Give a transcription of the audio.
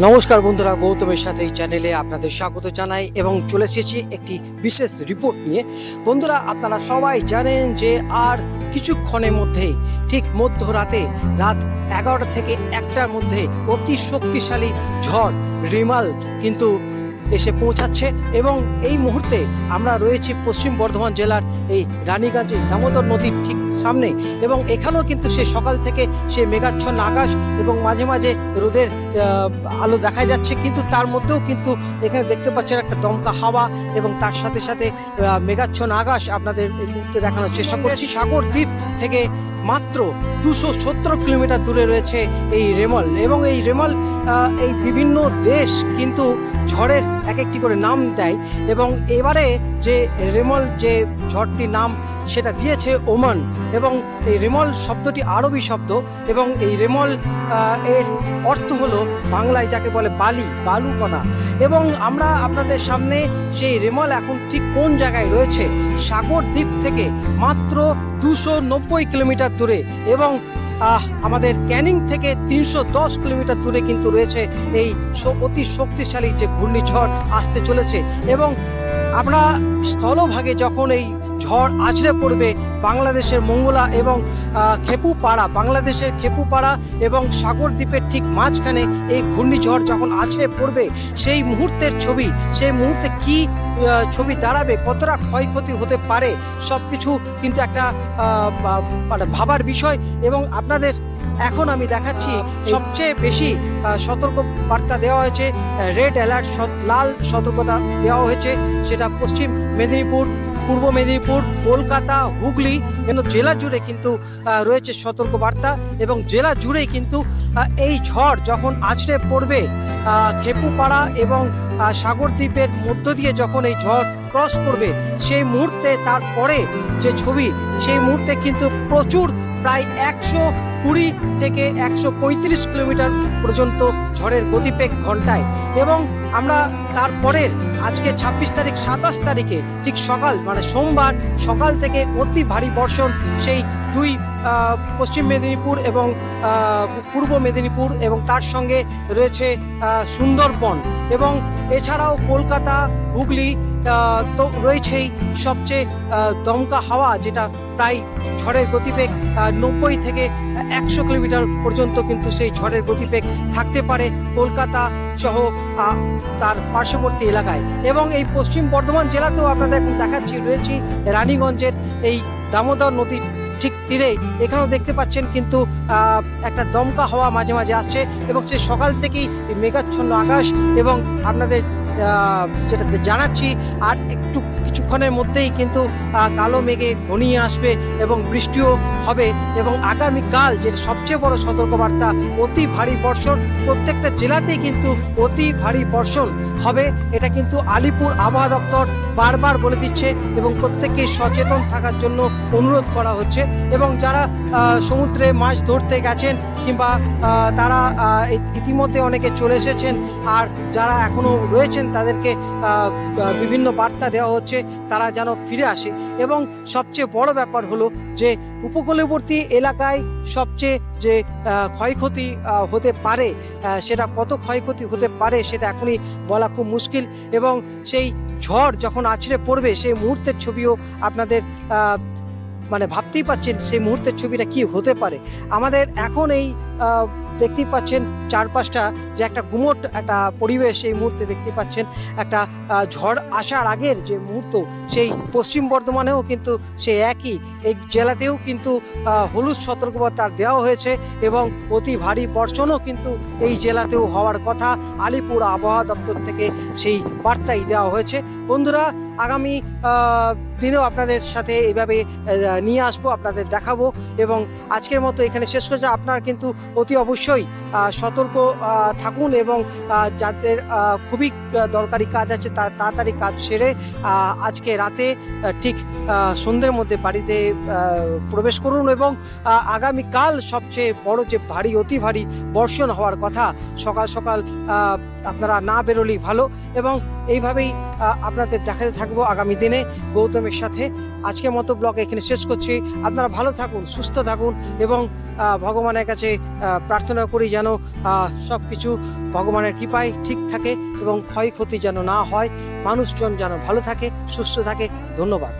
নমস্কার বন্ধুরা, গৌতমের সাথে এই চ্যানেলে আপনাদের স্বাগত জানাই এবং চলে এসেছি একটি বিশেষ রিপোর্ট নিয়ে। বন্ধুরা, আপনারা সবাই জানেন যে আর কিছুক্ষণের মধ্যেই ঠিক মধ্যরাতে রাত 11টা থেকে 1টার মধ্যে অতি শক্তিশালী ঝড় রিমাল কিন্তু এসে পৌঁছাচ্ছে এবং এই মুহূর্তে আমরা রয়েছি পশ্চিম বর্ধমান জেলার এই রানীগঞ্জে দামোদর নদীর ঠিক সামনে এবং এখানেও কিন্তু সে সকাল থেকে সে মেঘাচ্ছন্ন আকাশ এবং মাঝে মাঝে রোদের আলো দেখা যাচ্ছে, কিন্তু তার মধ্যেও কিন্তু এখানে দেখতে পাচ্ছেন একটা দমকা হাওয়া এবং তার সাথে সাথে মেঘাচ্ছন্ন আকাশ আপনাদের এই মুহূর্তে দেখানোর চেষ্টা করছি। সাগর দ্বীপ থেকে মাত্র 270 কিলোমিটার দূরে রয়েছে এই রেমল এবং এই রেমল এই বিভিন্ন দেশ কিন্তু ঝড়ের এক একটি করে নাম দেয় এবং এবারে যে রেমল যে ঝড়টির নাম সেটা দিয়েছে ওমান এবং এই রেমল শব্দটি আরবি শব্দ এবং এই রেমল এর অর্থ হলো বাংলায় যাকে বলে বালুকণা এবং আমরা আপনাদের সামনে সেই রেমল এখন ঠিক কোন জায়গায় রয়েছে সাগর দ্বীপ থেকে মাত্র 290 কিলোমিটার দূরে এবং আমাদের ক্যানিং থেকে 310 কিলোমিটার দূরে কিন্তু রয়েছে এই অতি শক্তিশালী যে ঘূর্ণিঝড় আসতে চলেছে এবং আমরা স্থলভাগে যখন এই ঝড় আছড়ে পড়বে বাংলাদেশের মঙ্গলা এবং বাংলাদেশের খেপুপাড়া এবং সাগর দ্বীপের ঠিক মাঝখানে এই ঘূর্ণিঝড় যখন আছড়ে পড়বে সেই মুহূর্তের ছবি, সেই মুহূর্তে কি ছবি দাঁড়াবে, কতটা ক্ষয়ক্ষতি হতে পারে সব কিছু কিন্তু একটা ভাবার বিষয় এবং আপনাদের এখন আমি দেখাচ্ছি সবচেয়ে বেশি সতর্ক বার্তা দেওয়া হয়েছে, রেড অ্যালার্ট লাল সতর্কতা দেওয়া হয়েছে, সেটা পশ্চিম মেদিনীপুর, পূর্ব মেদিনীপুর, কলকাতা, হুগলি জেলা জুড়ে কিন্তু রয়েছে সতর্ক বার্তা এবং জেলা জুড়েই কিন্তু এই ঝড় যখন আছড়ে পড়বে খেপুপাড়া এবং সাগর দ্বীপের মধ্য দিয়ে যখন এই ঝড় ক্রস করবে সেই মুহূর্তে তারপরে যে ছবি, সেই মুহূর্তে কিন্তু প্রচুর প্রায় 120 থেকে 135 কিলোমিটার পর্যন্ত ঝড়ের গতিবেগ ঘন্টায় এবং আমরা তারপরের আজকে 26 তারিখ 27 তারিখে ঠিক সকাল সোমবার সকাল থেকে অতি ভারী বর্ষণ সেই দুই পশ্চিম মেদিনীপুর এবং পূর্ব মেদিনীপুর এবং তার সঙ্গে রয়েছে সুন্দরবন এবং এছাড়াও কলকাতা, হুগলি তো রয়েছেই সবচেয়ে দমকা হাওয়া, যেটা প্রায় ঝড়ের গতিবেগ 90 থেকে 100 কিলোমিটার পর্যন্ত কিন্তু সেই ঝড়ের গতিবেগ থাকতে পারে কলকাতা সহ তার পার্শ্ববর্তী এলাকায় এবং এই পশ্চিম বর্ধমান জেলাতেও আপনাদের দেখাচ্ছি রয়েছি রানীগঞ্জের এই দামোদর নদীর ঠিক তীরেই এখানেও দেখতে পাচ্ছেন কিন্তু একটা দমকা হাওয়া মাঝে মাঝে আসছে এবং সে সকাল থেকেই মেঘাচ্ছন্ন আকাশ এবং আপনাদের যেটা জানাচ্ছি আর কিছুক্ষণের মধ্যেই কিন্তু কালো মেঘে ঘনিয়ে আসবে এবং বৃষ্টিও হবে এবং আগামীকাল যেটা সবচেয়ে বড় সতর্কবার্তা, অতি ভারী বর্ষণ প্রত্যেকটা জেলাতেই কিন্তু অতি ভারী বর্ষণ হবে, এটা কিন্তু আলিপুর আবহাওয়া দপ্তর বারবার বলে দিচ্ছে এবং প্রত্যেককে সচেতন থাকার জন্য অনুরোধ করা হচ্ছে এবং যারা সমুদ্রে মাছ ধরতে গেছেন কিংবা তারা ইতিমধ্যে অনেকে চলে এসেছেন আর যারা এখনও রয়েছেন তাদেরকে বিভিন্ন বার্তা দেওয়া হচ্ছে তারা যেন ফিরে আসে এবং সবচেয়ে বড় ব্যাপার হলো যে উপকূলবর্তী এলাকায় সবচেয়ে যে ক্ষয়ক্ষতি হতে পারে সেটা কত ক্ষয়ক্ষতি হতে পারে সেটা এখনই বলা খুব মুশকিল এবং সেই ঝড় যখন আছড়ে পড়বে সেই মুহূর্তের ছবিও আপনাদের ভাবতেই পাচ্ছেন সেই মুহূর্তের ছবিটা কি হতে পারে। আমাদের এখন এই দেখতেই পাচ্ছেন চারপাশটা যে একটা গুমোট একটা পরিবেশ এই মুহূর্তে দেখতে পাচ্ছেন, একটা ঝড় আসার আগের যে মুহূর্ত সেই পশ্চিম বর্ধমানেও কিন্তু সেই একই এই জেলাতেও কিন্তু হলুদ সতর্কবার্তা দেওয়া হয়েছে এবং অতি ভারী বর্ষণও কিন্তু এই জেলাতেও হওয়ার কথা, আলিপুর আবহাওয়া দপ্তর থেকে সেই বার্তাই দেওয়া হয়েছে। বন্ধুরা, আগামী দিনেও আপনাদের সাথে এইভাবে নিয়ে আসবো, আপনাদের দেখাবো এবং আজকের মতো এখানে শেষ করছি। আপনারা কিন্তু অতি অবশ্যই সতর্ক থাকুন এবং যাদের খুবই দরকারি কাজ আছে তার তাড়াতাড়ি কাজ সেরে আজকে রাতে ঠিক সন্ধ্যের মধ্যে বাড়িতে প্রবেশ করুন এবং আগামীকাল সবচেয়ে বড় যে অতি ভারী বর্ষণ হওয়ার কথা সকাল সকাল আপনারা না বেরোলেই ভালো। এবং এইভাবেই আপনাদের দেখাতে থাকবো আগামী দিনে গৌতমের সাথে। আজকের মতো ব্লগ এখানে শেষ করছি। আপনারা ভালো থাকুন, সুস্থ থাকুন এবং ভগবানের কাছে প্রার্থনা করি যেন সব কিছু ভগবানের কৃপায় ঠিক থাকে এবং ক্ষয়ক্ষতি যেন না হয়, মানুষজন যেন ভালো থাকে, সুস্থ থাকে। ধন্যবাদ।